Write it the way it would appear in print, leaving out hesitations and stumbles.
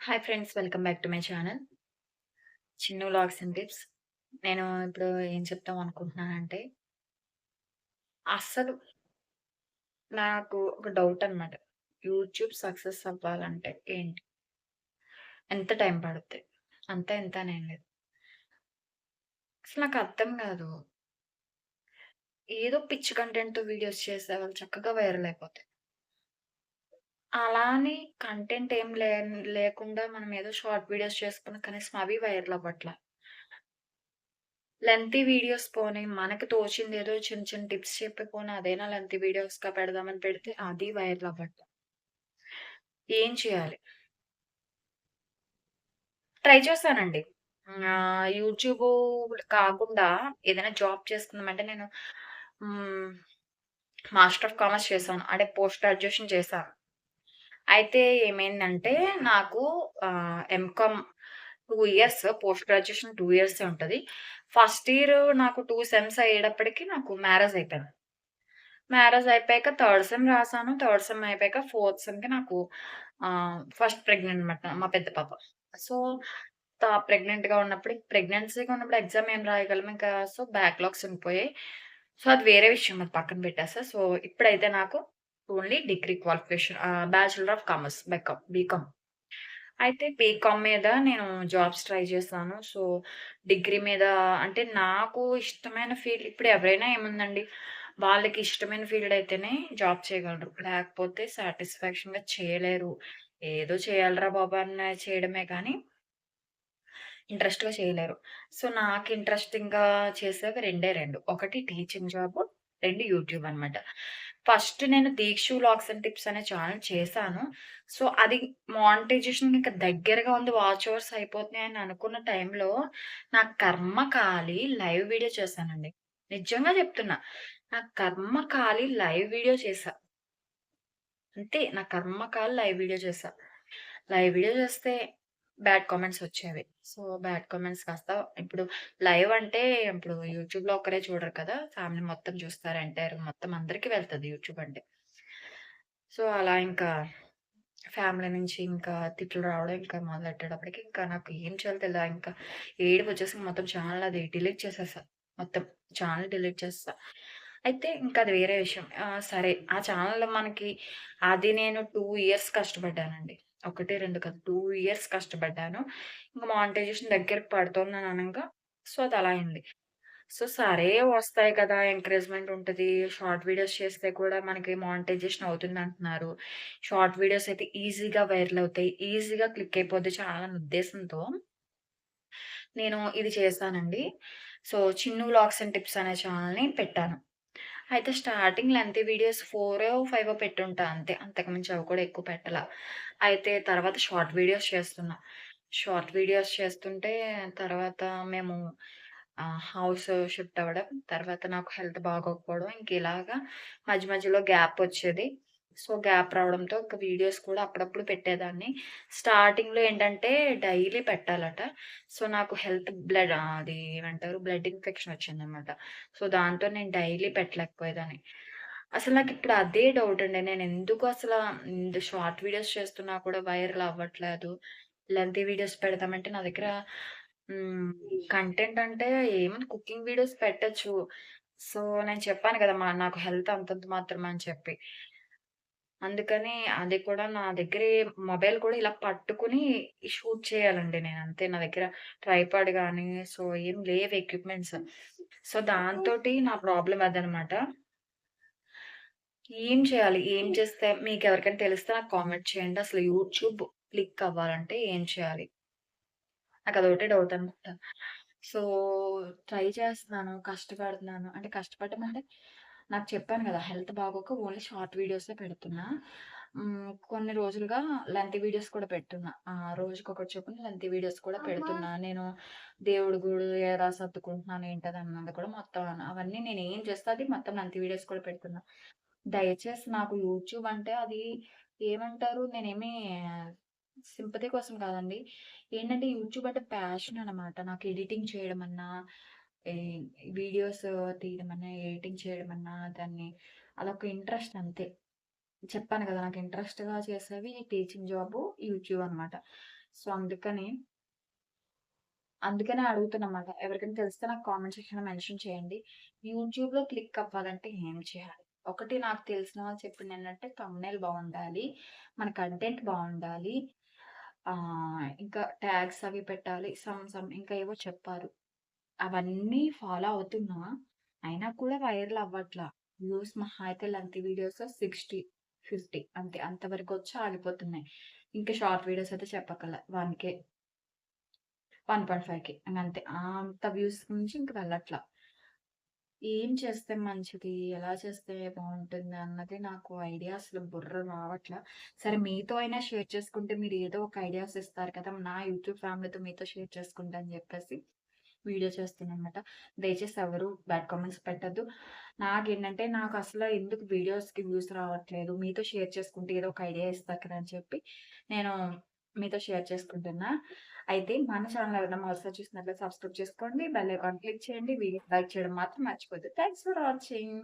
Hi friends, welcome back to my channel. Chinnu vlogs and tips. నేను ఇప్పుడు ఏం చెప్దాం అనుకుంటున్నానంటే, అస్సలు నాకు ఒక డౌట్ అనమాట. యూట్యూబ్ సక్సెస్ అవ్వాలంటే ఏంటి? ఎంత టైం పడుద్ది? అంతా ఇంత అనేం లేదు. అసలు నాకు అర్థం కాదు. ఏదో పిచ్చి కంటెంట్‌తో వీడియోస్ చేసేవాళ్ళు చక్కగా వైరల్ అయిపోతాయి. అలా అని కంటెంట్ ఏం లేకుండా మనం ఏదో షార్ట్ వీడియోస్ చేసుకున్న కనీసం అవి వైరల్ అవ్వట్ల. లెంతీ వీడియోస్ పోనీ మనకు తోచిందేదో చిన్న చిన్న టిప్స్ చెప్పి పోనీ అదైనా లెంతీ వీడియోస్‌గా పెడదామని పెడితే అది వైరల్ అవ్వట్ల. ఏం చేయాలి? ట్రై చేశానండి. యూట్యూబు కాకుండా ఏదైనా జాబ్ చేసుకుందామంటే నేను హ్మ్. మాస్టర్ ఆఫ్ కామర్స్ చేశాను. అంటే పోస్ట్ గ్రాడ్యుయేషన్ చేశాను. అయితే ఏమైందంటే నాకు ఎంకామ్ 2 ఇయర్స్ పోస్ట్ గ్రాడ్యుయేషన్ 2 ఇయర్సే ఉంటది. ఫస్ట్ ఇయర్ నాకు 2 సెమ్స్ అయ్యేటప్పటికి నాకు మ్యారేజ్ అయిపోయింది. మ్యారేజ్ అయిపోయాక థర్డ్ సెమ్ రాసాను. థర్డ్ సెమ్ అయిపోయాక ఫోర్త్ సెమ్‌కి నాకు ఫస్ట్ ప్రెగ్నెంట్ అనమాట మా పెద్ద పాప. సో, ప్రెగ్నెంట్‌గా ఉన్నప్పుడు ప్రెగ్నెన్సీగా ఉన్నప్పుడు ఎగ్జామ్ ఏం రాయగలం ఇంకా. సో, బ్యాక్‌లాగ్స్ ఉండిపోయాయి. సో, అది వేరే విషయం, అది పక్కన పెట్టేసా. సో, ఇప్పుడైతే నాకు only degree qualification, bachelor of commerce BCom. అయితే బీకామ్ మీద నేను జాబ్స్ ట్రై చేశాను. సో, డిగ్రీ మీద అంటే నాకు ఇష్టమైన ఫీల్డ్ ఇప్పుడు ఎవరైనా ఏముందండి, వాళ్ళకి ఇష్టమైన ఫీల్డ్ అయితేనే జాబ్ చేయగలరు. లేకపోతే సాటిస్ఫాక్షన్‌గా చేయలేరు. ఏదో చేయాలిరా బాబు అన్న చేయడమే కానీ ఇంట్రెస్ట్‌గా చేయలేరు. సో, నాకు ఇంట్రెస్టింగ్‌గా చేసేవి రెండే 2. ఒకటి టీచింగ్ జాబు, 2 యూట్యూబ్ అనమాట. ఫస్ట్ నేను 'దీక్షు వ్లాగ్స్ అండ్ టిప్స్' అనే ఛానెల్ చేశాను. సో, అది మానిటైజేషన్ ఇంక దగ్గరగా ఉంది. వాచ్ అవర్స్ అయిపోతున్నాయని అనుకున్న టైంలో నా కర్మ కాలి లైవ్ వీడియో చేశానండి. నిజంగా చెప్తున్నా. నా కర్మ కాలి లైవ్ వీడియో చేశా. అంతే. నా కర్మ కాలి లైవ్ వీడియో చేశా. లైవ్ వీడియో చేస్తే బ్యాడ్ కామెంట్స్ వచ్చేవి. సో, బ్యాడ్ కామెంట్స్ కాస్త ఇప్పుడు లైవ్ అంటే ఇప్పుడు యూట్యూబ్‌లో ఒక్కరే చూడరు కదా! ఫ్యామిలీ మొత్తం చూస్తారు. ఎంటైర్ మొత్తం అందరికి వెళ్తది యూట్యూబ్ అంటే. సో, అలా ఇంకా ఫ్యామిలీ నుంచి ఇంకా తిట్లు రావడం ఇంకా మొదలెట్టేటప్పటికి ఇంకా నాకు ఏం చేయాలో తెలీలా. ఇంకా ఏడుపొచ్చేసి మొత్తం ఛానెల్ అది డిలీట్ చేసేసా. మొత్తం ఛానెల్ డిలీట్ చేసేసా. అయితే ఇంకా అది వేరే విషయం. సరే ఆ ఛానెల్‌లో మనకి అది నేను 2 ఇయర్స్ కష్టపడ్డానండి. 1, 2 కాదు, 2 ఇయర్స్ కష్టపడ్డాను. ఇంక మానిటైజేషన్ దగ్గరికి పడుతోందని అనంగా సో, అది అలా అయింది. సో, సరే వస్తాయి కదా! ఎంకరేజ్‌మెంట్ ఉంటది. షార్ట్ వీడియోస్ చేస్తే కూడా మనకి మానిటైజేషన్ అవుతుందంటున్నారు. షార్ట్ వీడియోస్ అయితే ఈజీగా వైరల్ అవుతాయి. ఈజీగా క్లిక్ అయిపోద్ది ఛానెల్ అనే ఉద్దేశంతో నేను ఇది చేశానండి. So, 'Chinnu vlogs and tips' అనే ఛానెల్‌ని పెట్టాను. అయితే స్టార్టింగ్ లెంతీ వీడియోస్ 4 పెట్టుంటా అంతే. అంతకు మించి అవి కూడా ఎక్కువ పెట్టలా. అయితే తర్వాత షార్ట్ వీడియోస్ చేస్తున్నా. షార్ట్ వీడియోస్ చేస్తుంటే తర్వాత మేము హౌస్ షిఫ్ట్ అవ్వడం, తర్వాత నాకు హెల్త్ బాగోకపోవడం ఇంక ఇలాగా మధ్య మధ్యలో గ్యాప్ వచ్చేది. సో, గ్యాప్ రావడంతో ఇంక వీడియోస్ కూడా అప్పుడప్పుడు పెట్టేదాన్ని. స్టార్టింగ్‌లో ఏంటంటే డైలీ పెట్టాలట. సో, నాకు అది ఏమంటారు బ్లడ్ ఇన్ఫెక్షన్ వచ్చిందనమాట. సో, దాంతో నేను డైలీ పెట్టలేకపోయేదాన్ని. అసలు నాకిప్పుడు అదే డౌట్ అండి. నేనెందుకు అసల షార్ట్ వీడియోస్ చేస్తున్నా కూడా వైరల్ అవ్వట్లేదు. లెంతీ వీడియోస్ పెడదామంటే నా దగ్గర హ్మ్. కంటెంట్ అంటే ఏముంది, కుకింగ్ వీడియోస్ పెట్టొచ్చు. సో, నేను చెప్పాను కదా! నాకు హెల్త్ అంతంత మాత్రమే అని చెప్పి. అందుకని అది కూడా నా దగ్గరే మొబైల్ కూడా ఇలా పట్టుకొని షూట్ చేయాలండి నేను. అంతే, నా దగ్గర ట్రైపాడ్ గానీ, సో, ఏం లేవు ఎక్విప్‌మెంట్స్. సో, దాంతోటి నా ప్రాబ్లమ్ అదనమాట. ఏం చేయాలి? ఏం చేస్తే మీకెవరికైనా తెలిస్తే నాకు కామెంట్ చేయండి. అసలు యూట్యూబ్ క్లిక్ అవ్వాలంటే ఏం చేయాలి? నాకదొకటే డౌట్ అనమాట. సో, ట్రై చేస్తున్నాను, కష్టపడుతున్నాను. అంటే కష్టపడడం అంటే నాకు చెప్పాను గదా! హెల్త్ బాగోక ఓన్లీ షార్ట్ వీడియోసే పెడుతున్నా. కొన్ని రోజులుగా లెంతీ వీడియోస్ కూడా పెడుతున్నా. రోజుకొకటి చొప్పున లెంతీ వీడియోస్ కూడా పెడుతున్నా. నేను దేవుడి గుడి ఎలా సర్దుకుంటున్నాను ఏంటదన్నది కూడా మొత్తం అవన్నీ నేనేం చేస్తే అది మొత్తం లెంతీ వీడియోస్ కూడా పెడుతున్నా. దయచేసి నాకు యూట్యూబ్ అంటే అది ఏమంటారు, నేనేమి సింపతి కోసం కాదండి. ఏంటంటే యూట్యూబ్ అంటే ప్యాషన్ అనమాట. నాకు ఎడిటింగ్ చేయడమన్నా, ఈ వీడియోస్ తీయడమన్నా, ఎడిటింగ్ చేయడమన్నా దాన్ని అదొక ఇంట్రెస్ట్ అంతే. చెప్పాను కదా! నాకు ఇంట్రెస్ట్‌గా చేసేవి టీచింగ్ జాబు, యూట్యూబ్ అనమాట. సో, అందుకనే అడుగుతున్నమాట. ఎవరికైనా తెలిస్తే నాకు కామెంట్ సెక్షన్‌లో మెన్షన్ చేయండి. యూట్యూబ్‌లో క్లిక్ అవ్వాలంటే ఏం చేయాలి? ఒకటి నాకు తెలిసిన వాళ్ళు చెప్పిందేంటంటే థంబ్‌నెయిల్ బావుండాలి. మన కంటెంట్ బావుండాలి. ఇంకా ట్యాగ్స్ అవి పెట్టాలి. సమ్ ఇంకా ఏవో చెప్పారు. అవన్నీ ఫాలో అవుతున్నా. అయినా కూడా వైరల్ అవ్వట్ల. వ్యూస్ మహా అయితే లెంతీ వీడియోస్ 60, 50 అంతే. అంతవరకొచ్చి ఆగిపోతున్నాయి. ఇంకా షార్ట్ వీడియోస్ అయితే చెప్పక్కర్లే. 1,000, 1.5K ఇంగంతే. అంత వ్యూస్ నుంచి ఇంక వెళ్ళట్ల. ఏం చేస్తే మంచిది? ఎలా చేస్తే బావుంటుంది? అన్నది నాకు ఐడియా అసలు బుర్ర రావట్ల. సరే మీతో అయినా షేర్ చేసుకుంటే మీరు ఏదో ఒక ఐడియాస్ ఇస్తారు కదా! నా యూట్యూబ్ ఫ్యామిలీతో మీతో షేర్ చేసుకుంటా అని జెప్పేసి వీడియో చేస్తున్నానన్నమాట. దయచేసి ఎవరు బ్యాడ్ కామెంట్స్ పెట్టొద్దు. నాకేంటంటే నాకసల ఎందుకు వీడియోస్‌కి వ్యూస్ రావట్లేదు. మీతో షేర్ చేసుకుంటే ఏదో ఒక ఐడియా ఇస్తారు కదా! అని చెప్పి నేను మీతో షేర్ చేసుకుంటున్నా. అయితే మన ఛానెల్ ఎవరైనా మొదటిసారి చూసినట్లయితే సబ్స్క్రైబ్ చేసుకోండి. బెల్ ఐకాన్ క్లిక్ చేయండి. వీడియోకి లైక్ చేయడం మాత్రం మర్చిపోద్దు. Thanks for watching.